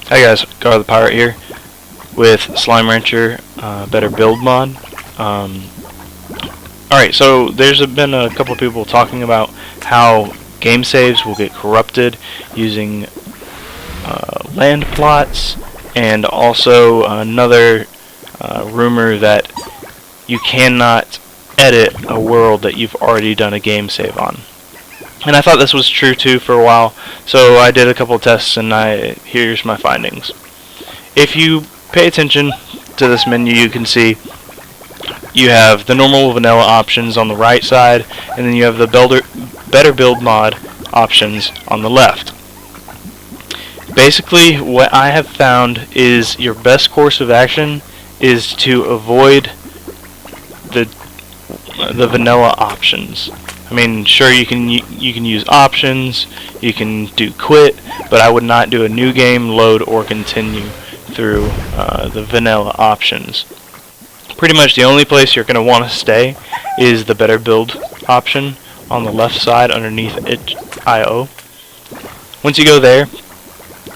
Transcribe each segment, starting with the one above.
Hi guys, Gar the Pirate here with Slime Rancher Better Build mod. Alright, so there's been a couple of people talking about how game saves will get corrupted using land plots, and also another rumor that you cannot edit a world that you've already done a game save on. And I thought this was true too for a while, so I did a couple of tests and here's my findings. If you pay attention to this menu, you can see you have the normal vanilla options on the right side, and then you have the Better Build mod options on the left. Basically, what I have found is your best course of action is to avoid the vanilla options. I mean, sure, you can use options, you can do quit, but I would not do a new game, load, or continue through the vanilla options. Pretty much the only place you're going to want to stay is the Better Build option on the left side underneath itch.io. Once you go there,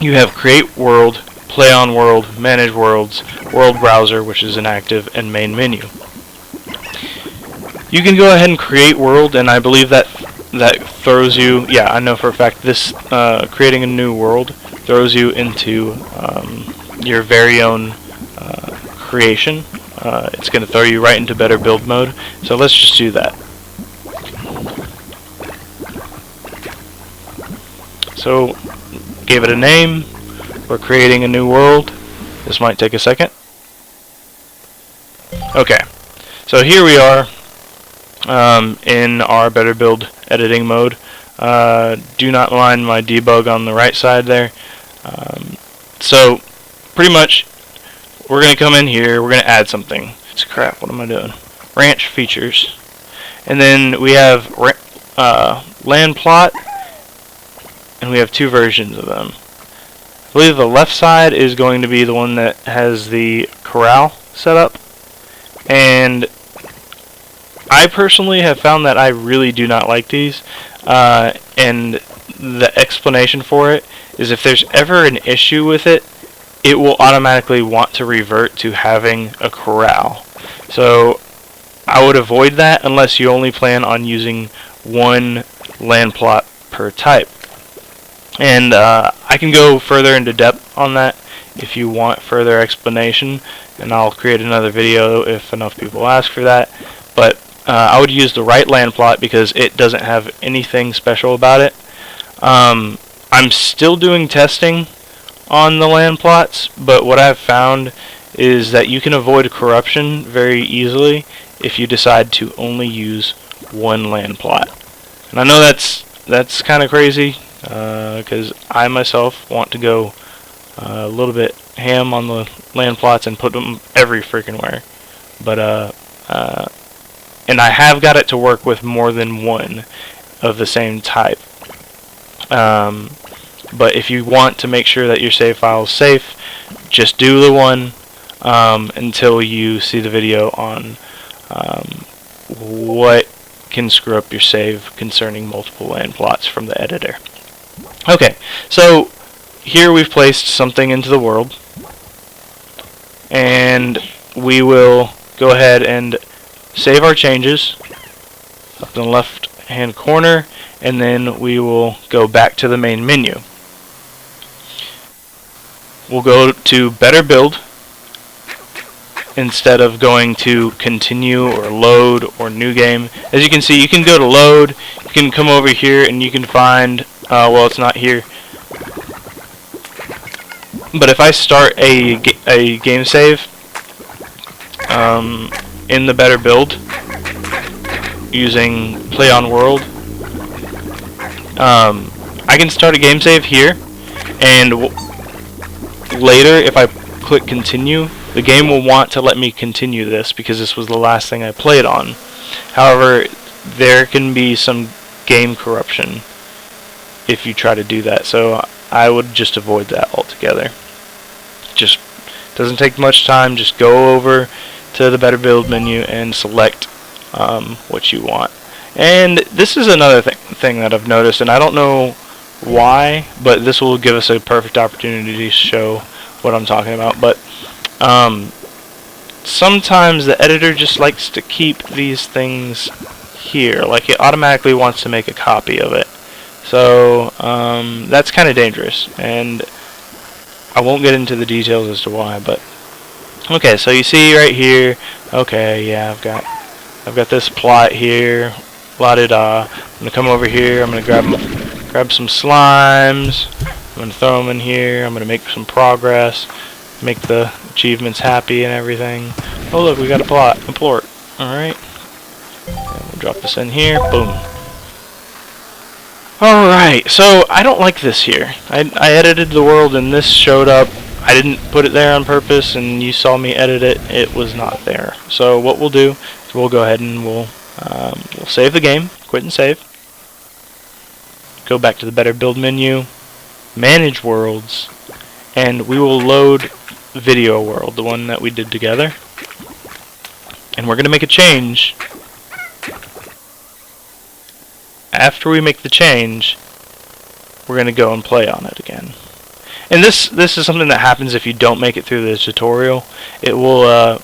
you have Create World, Play on World, Manage Worlds, World Browser, which is inactive, and Main Menu. You can go ahead and create world, and I believe that throws you, yeah, I know for a fact this creating a new world throws you into your very own creation. It's going to throw you right into Better Build mode, so let's just do that. So, gave it a name. We're creating a new world. This might take a second. Okay, so here we are in our Better Build editing mode. Do not mind my debug on the right side there. So pretty much we're going to come in here, we're going to add something. It's crap, what am I doing? Ranch features. And then we have land plot, and we have two versions of them. I believe the left side is going to be the one that has the corral set up, and I personally have found that I really do not like these, and the explanation for it is if there's ever an issue with it, it will automatically want to revert to having a corral. So I would avoid that unless you only plan on using one land plot per type. And I can go further into depth on that if you want further explanation, and I'll create another video if enough people ask for that. But I would use the right land plot because it doesn't have anything special about it. I'm still doing testing on the land plots, but what I've found is that you can avoid corruption very easily if you decide to only use one land plot. And I know that's kind of crazy, because I myself want to go a little bit ham on the land plots and put them every freaking where. But and I have got it to work with more than one of the same type. But if you want to make sure that your save file is safe, just do the one until you see the video on what can screw up your save concerning multiple land plots from the editor. Okay, so here we've placed something into the world, and we will go ahead and save our changes up in the left hand corner, and then we will go back to the main menu. We'll go to Better Build instead of going to continue or load or new game. As you can see, you can go to load, you can come over here and you can find, well, it's not here, but if I start a game save in the Better Build using Play on World, I can start a game save here, and later if I click continue, the game will want to let me continue this because this was the last thing I played on. However, there can be some game corruption if you try to do that, so I would just avoid that altogether. Just doesn't take much time. Just go over to the Better Build menu and select what you want. And this is another thing that I've noticed, and I don't know why, but this will give us a perfect opportunity to show what I'm talking about. But sometimes the editor just likes to keep these things here, like it automatically wants to make a copy of it. So that's kind of dangerous, and I won't get into the details as to why. But okay, so you see right here, okay, yeah, I've got this plot here, la-di-da. I'm gonna come over here, I'm gonna grab some slimes, I'm gonna throw them in here, I'm gonna make some progress, make the achievements happy and everything. Oh look, we got a plort. Alright. We'll drop this in here, boom. Alright, so I don't like this here. I edited the world and this showed up. I didn't put it there on purpose, and you saw me edit it. It was not there. So what we'll do is we'll go ahead and we'll save the game, quit and save. Go back to the Better Build menu, Manage Worlds, and we will load Video World, the one that we did together. And we're going to make a change. After we make the change, we're going to go and play on it again. And this is something that happens if you don't make it through the tutorial. It will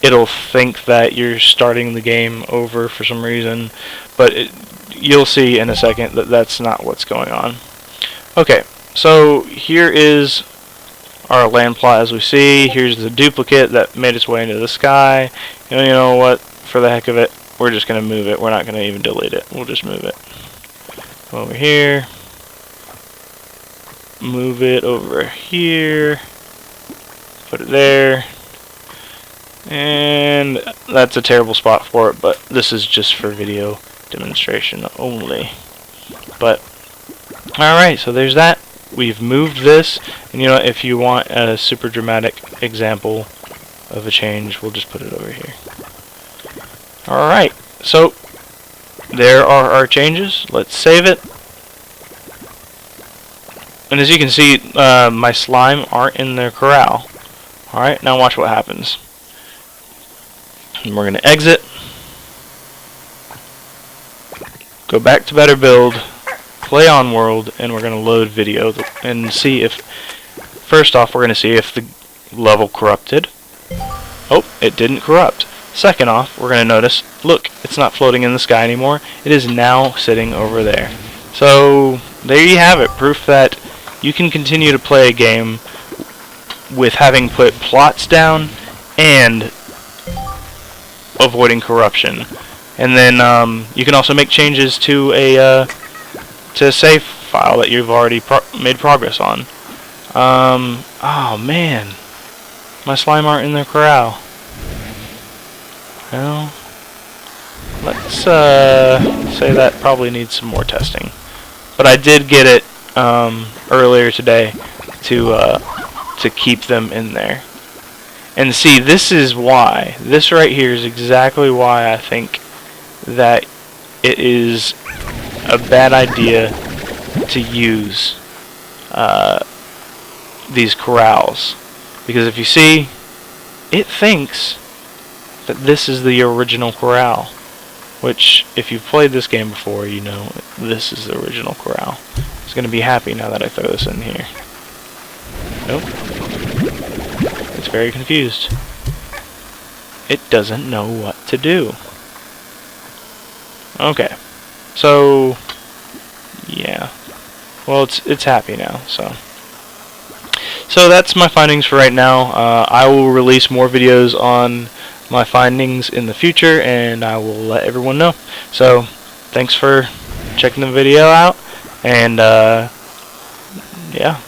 it'll think that you're starting the game over for some reason, but you'll see in a second that that's not what's going on. Okay, so here is our land plot as we see. Here's the duplicate that made its way into the sky. You know what? For the heck of it, we're just going to move it. We're not going to even delete it. We'll just move it. Come over here. Move it over here. Put it there. And that's a terrible spot for it, but this is just for video demonstration only. But alright, so there's that. We've moved this, and you know, if you want a super dramatic example of a change, we'll just put it over here. Alright, so there are our changes. Let's save it. And as you can see, my slime aren't in their corral. Alright, now watch what happens. And we're going to exit. Go back to Better Build. Play on World, and we're going to load video and see if, first off, we're going to see if the level corrupted. Oh, it didn't corrupt. Second off, we're going to notice, look, it's not floating in the sky anymore. It is now sitting over there. So, there you have it, proof that you can continue to play a game with having put plots down and avoiding corruption. And then you can also make changes to a save file that you've already made progress on. Oh man, my slime aren't in their corral. Well, let's say that probably needs some more testing. But I did get it earlier today to keep them in there. And see, this is why. This right here is exactly why I think that it is a bad idea to use these corrals. Because if you see, it thinks that this is the original corral. Which, if you've played this game before, you know this is the original corral. It's going to be happy now that I throw this in here. Nope. It's very confused. It doesn't know what to do. Okay. So, yeah. Well, it's happy now, so. So that's my findings for right now. I will release more videos on my findings in the future, and I will let everyone know. So, thanks for checking the video out, and yeah.